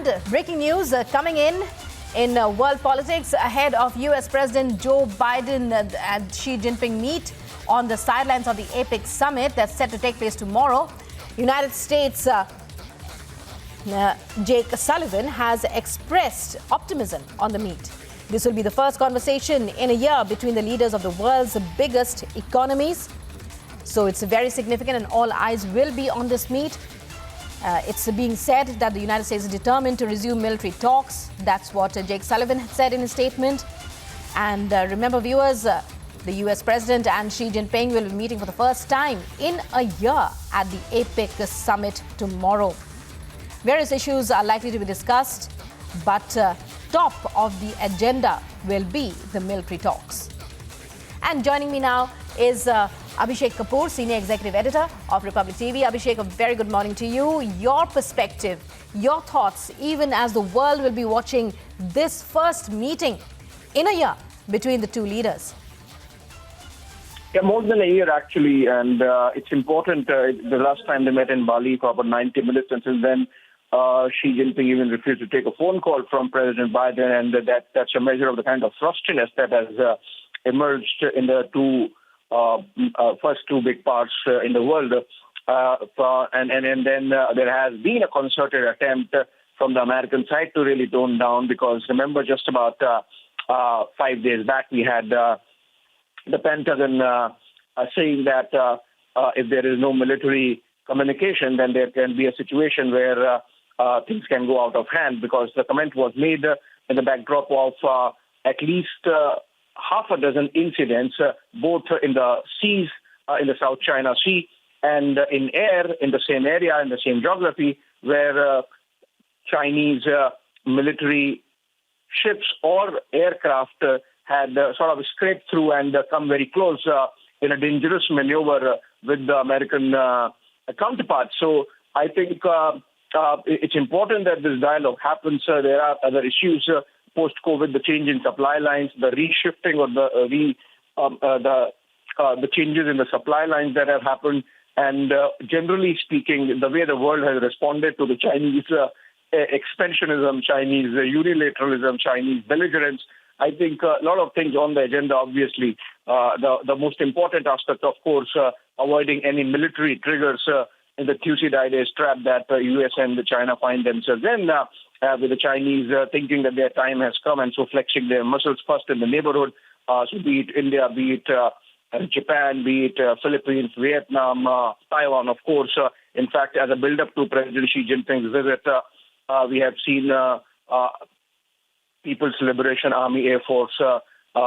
And breaking news coming in world politics ahead of US President Joe Biden and Xi Jinping meet on the sidelines of the APEC Summit that's set to take place tomorrow. United States Jake Sullivan has expressed optimism on the meet. This will be the first conversation in a year between the leaders of the world's biggest economies. So it's very significant and all eyes will be on this meet. It's being said that the United States is determined to resume military talks. That's what Jake Sullivan said in his statement. And remember, viewers, the US President and Xi Jinping will be meeting for the first time in a year at the APEC Summit tomorrow. Various issues are likely to be discussed, but top of the agenda will be the military talks. And joining me now is Abhishek Kapoor, Senior Executive Editor of Republic TV. Abhishek, a very good morning to you. Your perspective, your thoughts, even as the world will be watching this first meeting in a year between the two leaders. Yeah, more than a year actually, and it's important. The last time they met in Bali for about 90 minutes, and since then, Xi Jinping even refused to take a phone call from President Biden, and that's a measure of the kind of frostiness that has emerged in the first two big powers in the world. And then there has been a concerted attempt from the American side to really tone down, because remember, just about 5 days back, we had the Pentagon saying that if there is no military communication, then there can be a situation where things can go out of hand, because the comment was made in the backdrop of at least half a dozen incidents, both in the seas, in the South China Sea, and in air, in the same area, in the same geography, where Chinese military ships or aircraft had sort of scraped through and come very close in a dangerous maneuver with the American counterparts. So I think it's important that this dialogue happens. There are other issues post-COVID, the change in supply lines, the reshifting or the changes in the supply lines that have happened, and generally speaking, the way the world has responded to the Chinese expansionism, Chinese unilateralism, Chinese belligerence. I think a lot of things on the agenda, obviously. The most important aspect, of course, avoiding any military triggers in the Thucydides trap that the U.S. and China find themselves in, with the Chinese thinking that their time has come, and so flexing their muscles first in the neighborhood, so be it India, be it Japan, be it Philippines, Vietnam, Taiwan, of course. In fact, as a build-up to President Xi Jinping's visit, we have seen People's Liberation Army Air Force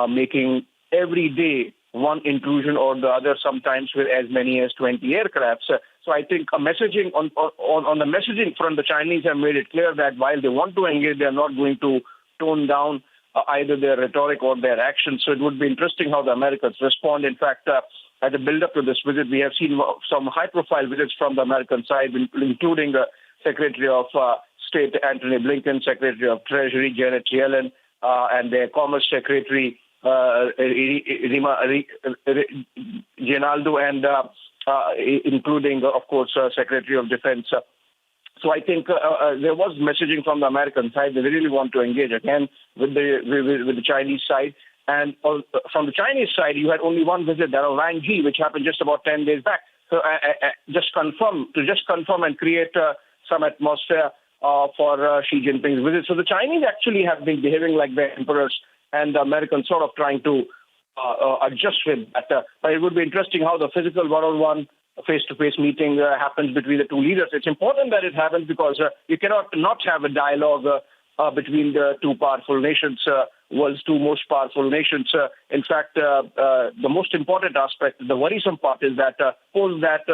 making every day one intrusion or the other, sometimes with as many as 20 aircrafts. So I think on the messaging front, the Chinese have made it clear that while they want to engage, they are not going to tone down either their rhetoric or their actions. So it would be interesting how the Americans respond. In fact, at the build-up to this visit, we have seen some high-profile visits from the American side, including the Secretary of State Antony Blinken, Secretary of Treasury Janet Yellen, and their Commerce Secretary Ginaldo, and including, of course, Secretary of Defense. So I think there was messaging from the American side. They really want to engage again with the Chinese side. And from the Chinese side, you had only one visit, that of Wang Yi, which happened just about 10 days back. So just confirm and create some atmosphere for Xi Jinping's visit. So the Chinese actually have been behaving like their emperors, and the Americans sort of trying to adjust with that. But it would be interesting how the physical one-on-one, face-to-face meeting happens between the two leaders. It's important that it happens, because you cannot not have a dialogue between the two powerful nations, world's two most powerful nations. In fact, the most important aspect, the worrisome part, is that post that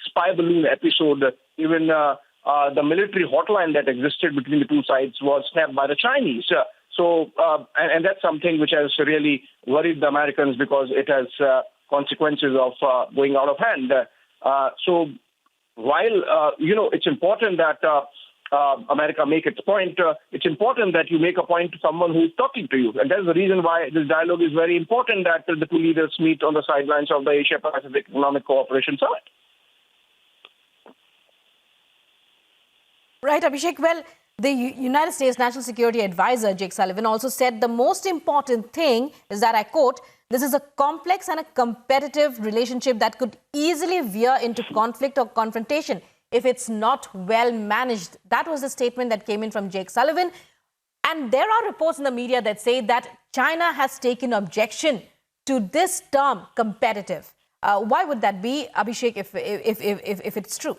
spy balloon episode, even the military hotline that existed between the two sides was snapped by the Chinese. And that's something which has really worried the Americans, because it has consequences of going out of hand. So while, it's important that America make its point, it's important that you make a point to someone who is talking to you. And that's the reason why this dialogue is very important, that the two leaders meet on the sidelines of the Asia-Pacific Economic Cooperation Summit. Right, Abhishek. Well, The United States National Security Advisor, Jake Sullivan, also said the most important thing is that, I quote, "This is a complex and a competitive relationship that could easily veer into conflict or confrontation if it's not well managed." That was the statement that came in from Jake Sullivan. And there are reports in the media that say that China has taken objection to this term, competitive. Why would that be, Abhishek, if it's true?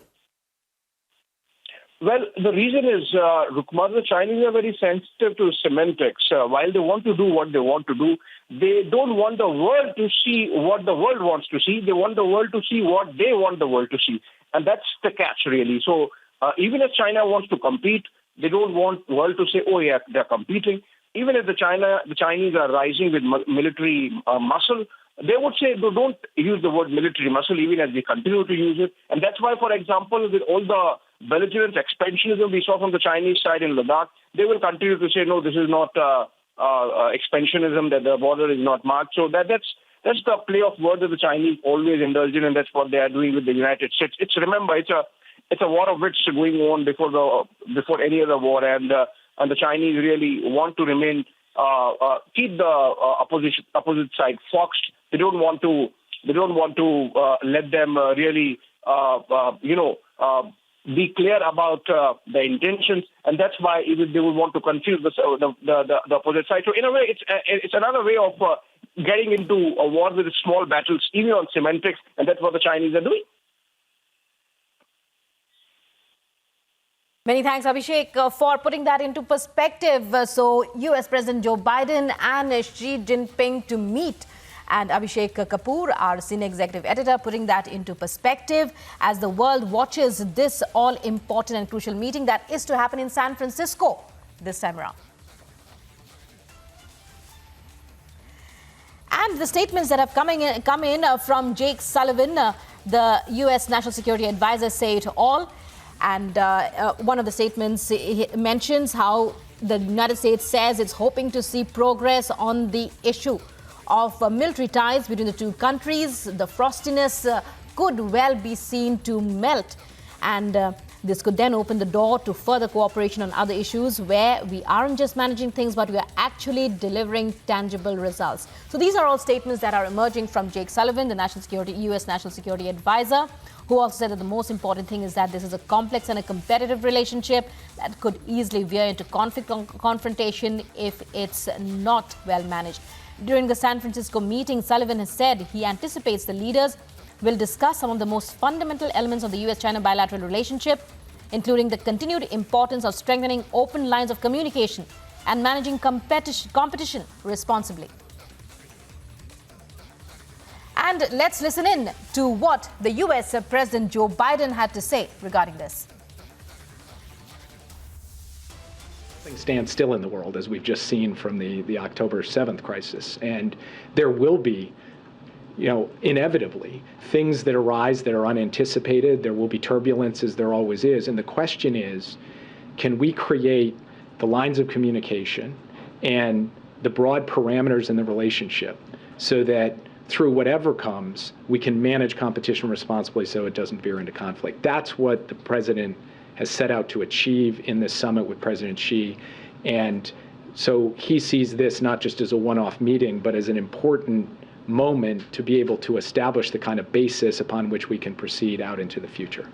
Well, the reason is, Rukmar, the Chinese are very sensitive to semantics. While they want to do what they want to do, they don't want the world to see what the world wants to see. They want the world to see what they want the world to see. And that's the catch, really. So even if China wants to compete, they don't want the world to say, oh, yeah, they're competing. Even if the Chinese are rising with military muscle, they would say, don't use the word military muscle, even as they continue to use it. And that's why, for example, with all the belligerent expansionism we saw from the Chinese side in Ladakh, they will continue to say, no, this is not expansionism, that the border is not marked. So that's the play of words that the Chinese always indulge in, and that's what they are doing with the United States. Remember, it's a war of wits going on before any other war, and the Chinese really want to remain keep the opposite side foxed. They don't want to let them really be clear about the intentions, and that's why even they would want to confuse the opposite side. So in a way, it's another way of getting into a war with small battles, even on semantics, and that's what the Chinese are doing. Many thanks, Abhishek, for putting that into perspective. So, U.S. President Joe Biden and Xi Jinping to meet. And Abhishek Kapoor, our senior executive editor, putting that into perspective as the world watches this all-important and crucial meeting that is to happen in San Francisco this time around. And the statements that have come in from Jake Sullivan, the U.S. National Security Advisor, say it all. And one of the statements mentions how the United States says it's hoping to see progress on the issue of military ties between the two countries. The frostiness could well be seen to melt. And this could then open the door to further cooperation on other issues where we aren't just managing things, but we are actually delivering tangible results. So these are all statements that are emerging from Jake Sullivan, the U.S. National Security Advisor, who also said that the most important thing is that this is a complex and a competitive relationship that could easily veer into conflict or confrontation if it's not well managed. During the San Francisco meeting, Sullivan has said he anticipates the leaders will discuss some of the most fundamental elements of the U.S.-China bilateral relationship, including the continued importance of strengthening open lines of communication and managing competition responsibly. And let's listen in to what the U.S. President Joe Biden had to say regarding this. Things stand still in the world, as we've just seen from the October 7th crisis. And there will be, inevitably, things that arise that are unanticipated. There will be turbulence, as there always is. And the question is, can we create the lines of communication and the broad parameters in the relationship so that through whatever comes, we can manage competition responsibly so it doesn't veer into conflict? That's what the president has set out to achieve in this summit with President Xi. And so he sees this not just as a one-off meeting, but as an important moment to be able to establish the kind of basis upon which we can proceed out into the future.